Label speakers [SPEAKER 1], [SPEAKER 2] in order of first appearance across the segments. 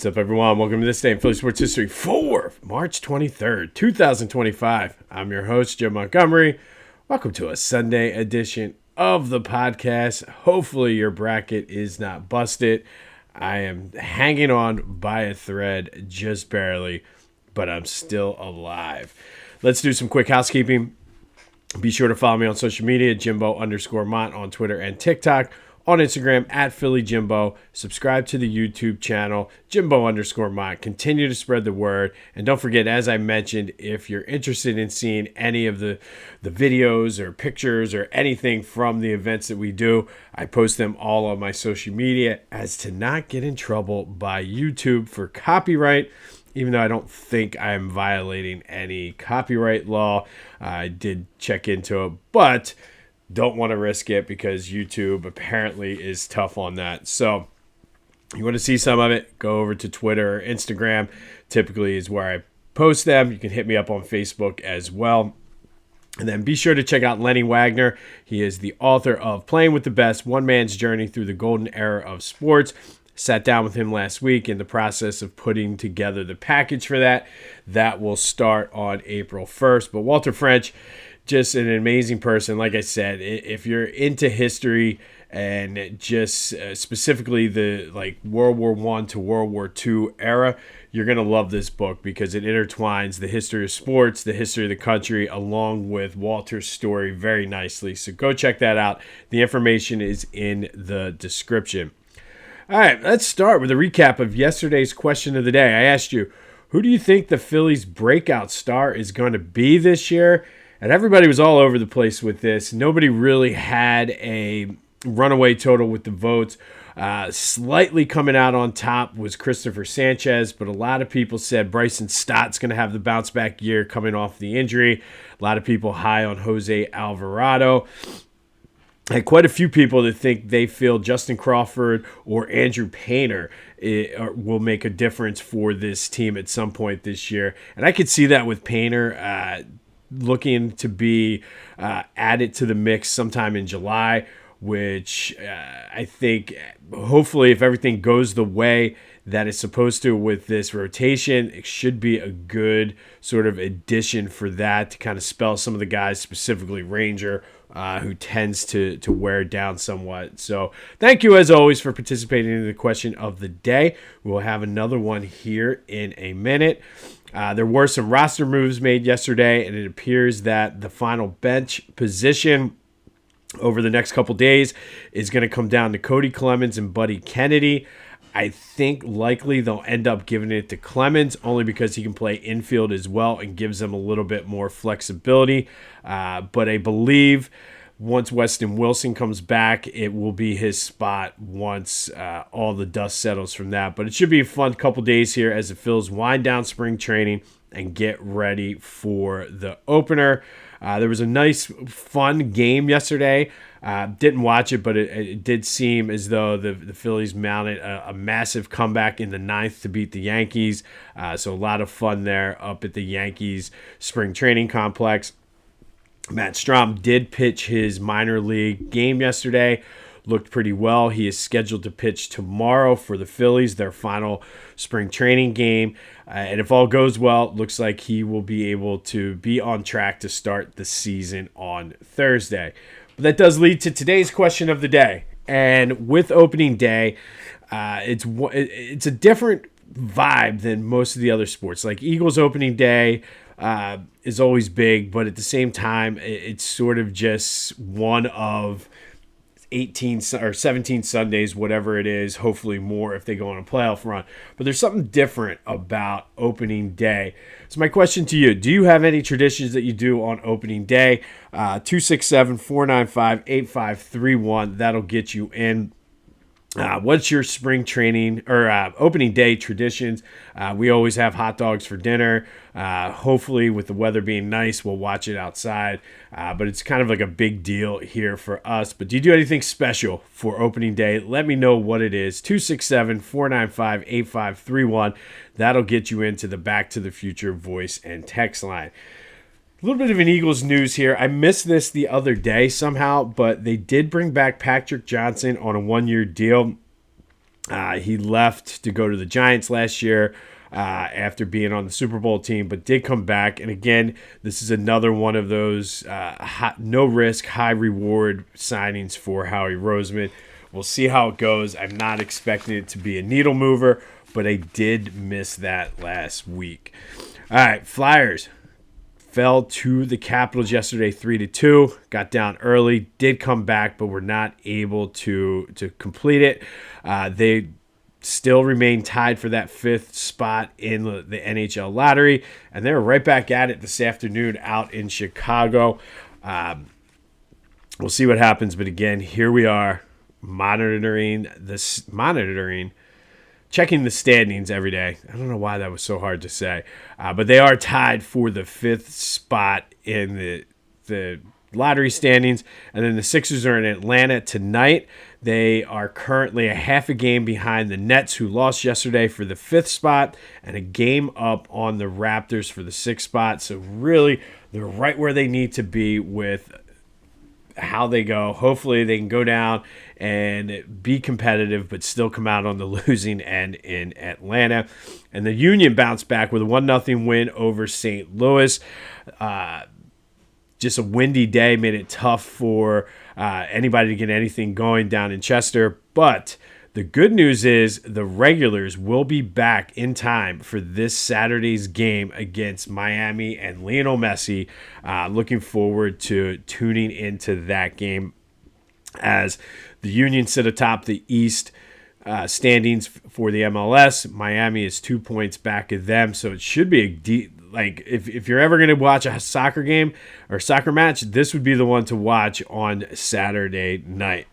[SPEAKER 1] What's up, everyone? Welcome to this day in Philly sports history for March 23rd, 2025. I'm your host, Jim Montgomery. Welcome to a Sunday edition of the podcast. Hopefully your bracket is not busted. I am hanging on by a thread, just barely, but I'm still alive. Let's do some quick housekeeping. Be sure to follow me on social media, Jimbo_Mont on Twitter and TikTok. On Instagram, at PhillyJimbo. Subscribe to the YouTube channel, Jimbo_Mont. Continue to spread the word. And don't forget, as I mentioned, if you're interested in seeing any of the videos or pictures or anything from the events that we do, I post them all on my social media as to not get in trouble by YouTube for copyright. Even though I don't think I'm violating any copyright law, I did check into it, but don't want to risk it because YouTube apparently is tough on that. So you want to see some of it, go over to Twitter or Instagram. Typically is where I post them. You can hit me up on Facebook as well. And then be sure to check out Lenny Wagner. He is the author of Playing with the Best, One Man's Journey Through the Golden Era of Sports. Sat down with him last week in the process of putting together the package for that. That will start on April 1st. But Walter French, just an amazing person. Like I said, if you're into history and just specifically the World War I to World War II era, you're going to love this book because it intertwines the history of sports, the history of the country, along with Walter's story very nicely. So go check that out. The information is in the description. All right, let's start with a recap of yesterday's question of the day. I asked you, who do you think the Phillies' breakout star is going to be this year? And everybody was all over the place with this. Nobody really had a runaway total with the votes. Slightly coming out on top was Christopher Sanchez, but a lot of people said Bryson Stott's going to have the bounce back year coming off the injury. A lot of people high on Jose Alvarado. I had quite a few people that think they feel Justin Crawford or Andrew Painter will make a difference for this team at some point this year. And I could see that with Painter looking to be added to the mix sometime in July, which I think hopefully if everything goes the way that it's supposed to with this rotation, it should be a good sort of addition for that to kind of spell some of the guys, specifically Ranger, who tends to wear down somewhat. So thank you as always for participating in the question of the day. We'll have another one here in a minute. There were some roster moves made yesterday, and it appears that the final bench position over the next couple days is going to come down to Cody Clemens and Buddy Kennedy. I think likely they'll end up giving it to Clemens only because he can play infield as well and gives them a little bit more flexibility. But I believe once Weston Wilson comes back, it will be his spot once all the dust settles from that. But it should be a fun couple days here as the Phils wind down spring training and get ready for the opener. There was a nice, fun game yesterday. Didn't watch it, but it did seem as though the Phillies mounted a massive comeback in the ninth to beat the Yankees. So a lot of fun there up at the Yankees spring training complex. Matt Strahm did pitch his minor league game yesterday. Looked pretty well. He is scheduled to pitch tomorrow for the Phillies, their final spring training game. And if all goes well, it looks like he will be able to be on track to start the season on Thursday. But that does lead to today's question of the day. And with opening day, it's a different vibe than most of the other sports. Like Eagles opening day is always big, but at the same time, it's sort of just one of 18 or 17 Sundays, whatever it is, hopefully more if they go on a playoff run. But there's something different about opening day. So my question to you, do you have any traditions that you do on opening day? 267-495-8531. That'll get you in. What's your spring training or opening day traditions? We always have hot dogs for dinner. Hopefully, with the weather being nice, we'll watch it outside. But it's kind of like a big deal here for us. But do you do anything special for opening day? Let me know what it is. 267-495-8531. That'll get you into the Back to the Future voice and text line. A little bit of an Eagles news here. I missed this the other day somehow, but they did bring back Patrick Johnson on a one-year deal. He left to go to the Giants last year after being on the Super Bowl team, but did come back. And again, this is another one of those no risk, high reward signings for Howie Roseman. We'll see how it goes. I'm not expecting it to be a needle mover, but I did miss that last week. All right, Flyers fell to the Capitals yesterday 3-2. Got down early, did come back, but were not able to complete it. They still remain tied for that 5th spot in the NHL lottery, and they're right back at it this afternoon out in Chicago. We'll see what happens, but again, here we are checking the standings every day. I don't know why that was so hard to say, but they are tied for the 5th spot in the lottery standings. And then the Sixers are in Atlanta tonight. They are currently a half a game behind the Nets, who lost yesterday, for the 5th spot, and a game up on the Raptors for the 6th spot. So really, they're right where they need to be with how they go. Hopefully they can go down and be competitive, but still come out on the losing end in Atlanta. And the Union bounced back with a 1-0 win over St. Louis. Just a windy day made it tough for anybody to get anything going down in Chester. But the good news is the regulars will be back in time for this Saturday's game against Miami and Lionel Messi. Looking forward to tuning into that game as the Union sit atop the East standings for the MLS. Miami is 2 points back of them, so it should be a deep. Like, if you're ever going to watch a soccer game or soccer match, this would be the one to watch on Saturday night.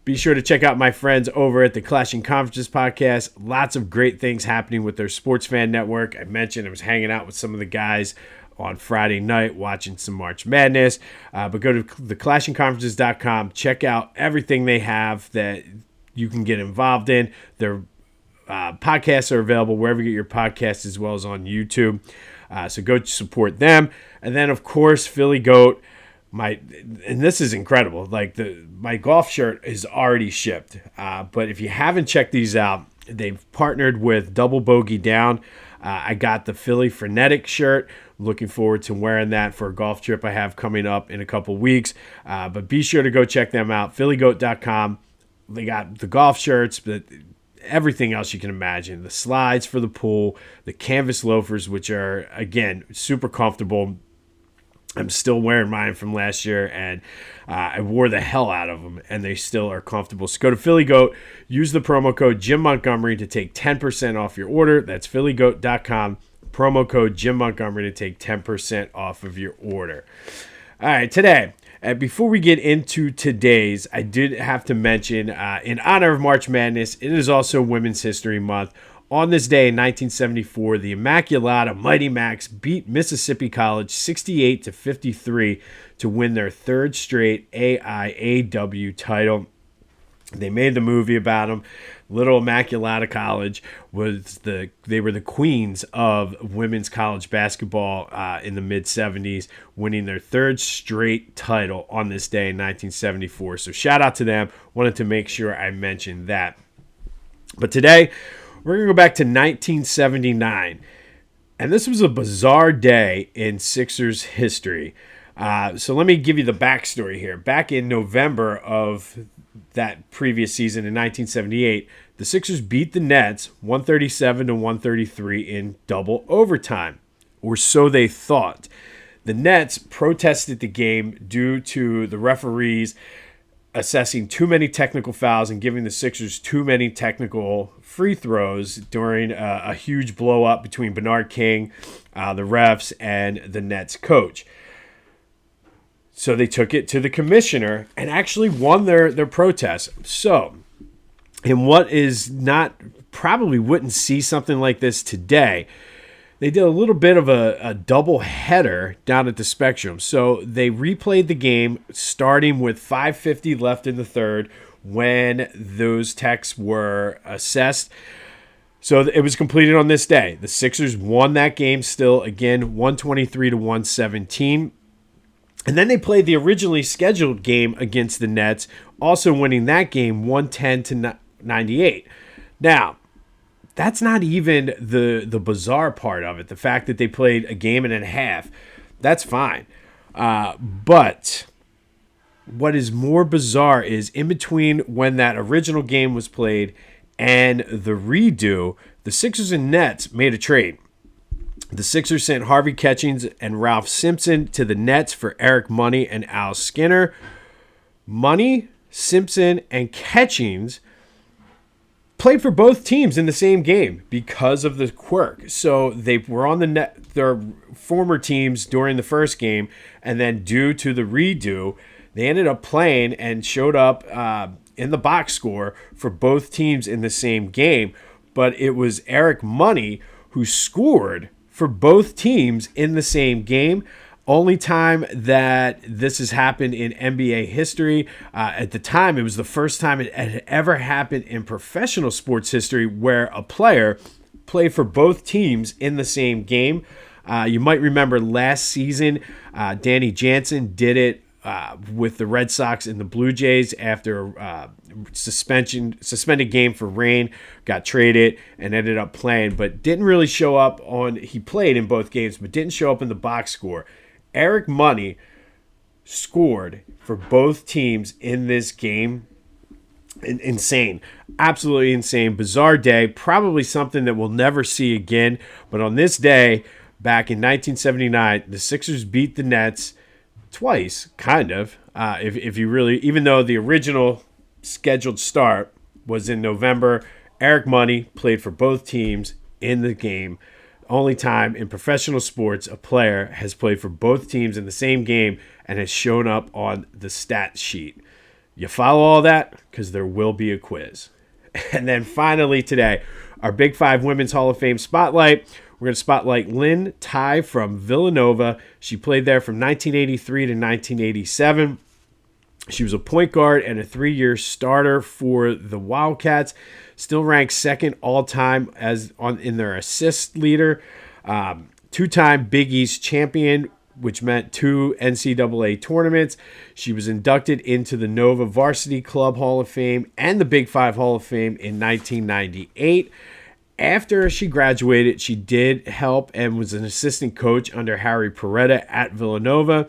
[SPEAKER 1] Be sure to check out my friends over at the Clashing Conferences podcast. Lots of great things happening with their Sports Fan Network. I mentioned I was hanging out with some of the guys on Friday night watching some March Madness. But go to theclashingconferences.com. Check out everything they have that you can get involved in. Their podcasts are available wherever you get your podcasts, as well as on YouTube. So go support them. And then, of course, Philly Goat. And this is incredible. Like, my golf shirt is already shipped. But if you haven't checked these out, they've partnered with Double Bogey Down. I got the Philly Frenetic shirt. Looking forward to wearing that for a golf trip I have coming up in a couple weeks. But be sure to go check them out. PhillyGoat.com. They got the golf shirts, but everything else you can imagine. The slides for the pool, the canvas loafers, which are, again, super comfortable. I'm still wearing mine from last year, and I wore the hell out of them, and they still are comfortable. So go to Philly Goat, use the promo code Jim Montgomery to take 10% off your order. That's PhillyGoat.com, promo code Jim Montgomery to take 10% off of your order. All right, today, before we get into today's, I did have to mention, in honor of March Madness, it is also Women's History Month. On this day in 1974, the Immaculata Mighty Macs beat Mississippi College 68-53 to win their 3rd straight AIAW title. They made the movie about them. Little Immaculata College they were the queens of women's college basketball in the mid-70s, winning their 3rd straight title on this day in 1974. So shout out to them. Wanted to make sure I mentioned that. But today, we're going to go back to 1979, and this was a bizarre day in Sixers history. So let me give you the backstory here. Back in November of that previous season in 1978, the Sixers beat the Nets 137-133 in double overtime, or so they thought. The Nets protested the game due to the referees assessing too many technical fouls and giving the Sixers too many technical free throws during a huge blow-up between Bernard King, the refs, and the Nets coach. So they took it to the commissioner and actually won their protest. So, in what is not, probably wouldn't see something like this today, they did a little bit of a double header down at the Spectrum. So they replayed the game starting with 5:50 left in the third when those techs were assessed. So it was completed on this day. The Sixers won that game still, again, 123-117. And then they played the originally scheduled game against the Nets, also winning that game 110-98. Now, that's not even the bizarre part of it. The fact that they played a game and a half, that's fine. But what is more bizarre is in between when that original game was played and the redo, the Sixers and Nets made a trade. The Sixers sent Harvey Catchings and Ralph Simpson to the Nets for Eric Money and Al Skinner. Money, Simpson, and Catchings played for both teams in the same game because of the quirk. So they were on their former teams during the first game, and then due to the redo, they ended up playing and showed up in the box score for both teams in the same game. But it was Eric Money who scored for both teams in the same game. Only time that this has happened in NBA history. At the time, it was the first time it had ever happened in professional sports history where a player played for both teams in the same game. You might remember last season, Danny Jansen did it with the Red Sox and the Blue Jays after a suspended game for rain, got traded and ended up playing, but didn't really show up he played in both games, but didn't show up in the box score. Eric Money scored for both teams in this game. Insane. Absolutely insane. Bizarre day. Probably something that we'll never see again. But on this day, back in 1979, the Sixers beat the Nets twice, kind of. If you really, even though the original scheduled start was in November, Eric Money played for both teams in the game. Only time in professional sports a player has played for both teams in the same game and has shown up on the stat sheet. You follow all that? Because there will be a quiz. And then finally today, our Big Five Women's Hall of Fame Spotlight. We're going to spotlight Lynn Tighe from Villanova. She played there from 1983 to 1987. She was a point guard and a 3-year starter for the Wildcats. Still ranked second all-time in their assist leader. Two-time Big East champion, which meant 2 NCAA tournaments. She was inducted into the Nova Varsity Club Hall of Fame and the Big Five Hall of Fame in 1998. After she graduated, she did help and was an assistant coach under Harry Perretta at Villanova.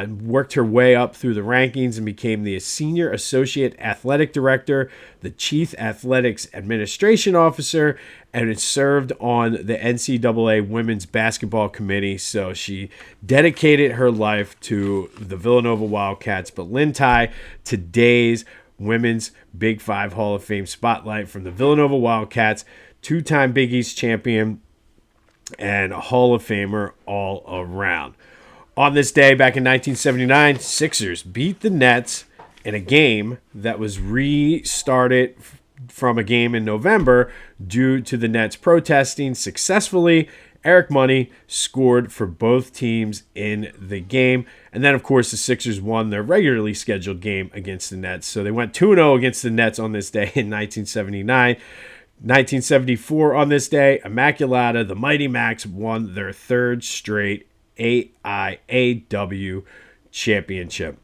[SPEAKER 1] Worked her way up through the rankings and became the senior associate athletic director, the chief athletics administration officer, and served on the NCAA women's basketball committee. So she dedicated her life to the Villanova Wildcats. But Lynn Tighe, today's Women's Big Five Hall of Fame spotlight from the Villanova Wildcats, 2-time Big East champion and a Hall of Famer all around. On this day, back in 1979, Sixers beat the Nets in a game that was restarted from a game in November due to the Nets protesting successfully. Eric Money scored for both teams in the game. And then, of course, the Sixers won their regularly scheduled game against the Nets. So they went 2-0 against the Nets on this day in 1979. 1974 on this day, Immaculata, the Mighty Macs won their third straight AIAW championship.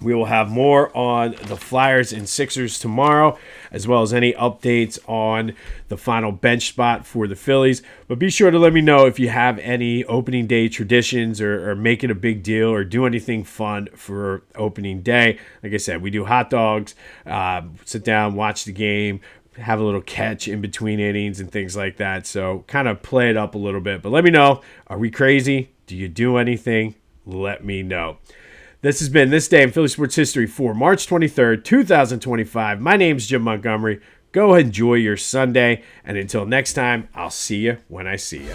[SPEAKER 1] We will have more on the Flyers and Sixers tomorrow, as well as any updates on the final bench spot for the Phillies. But be sure to let me know if you have any opening day traditions or make it a big deal or do anything fun for opening day. Like I said, we do hot dogs, sit down, watch the game, have a little catch in between innings and things like that. So kind of play it up a little bit. But let me know, are we crazy? Do you do anything? Let me know. This has been This Day in Philly Sports History for March 23rd, 2025. My name's Jim Montgomery. Go ahead and enjoy your Sunday. And until next time, I'll see you when I see you.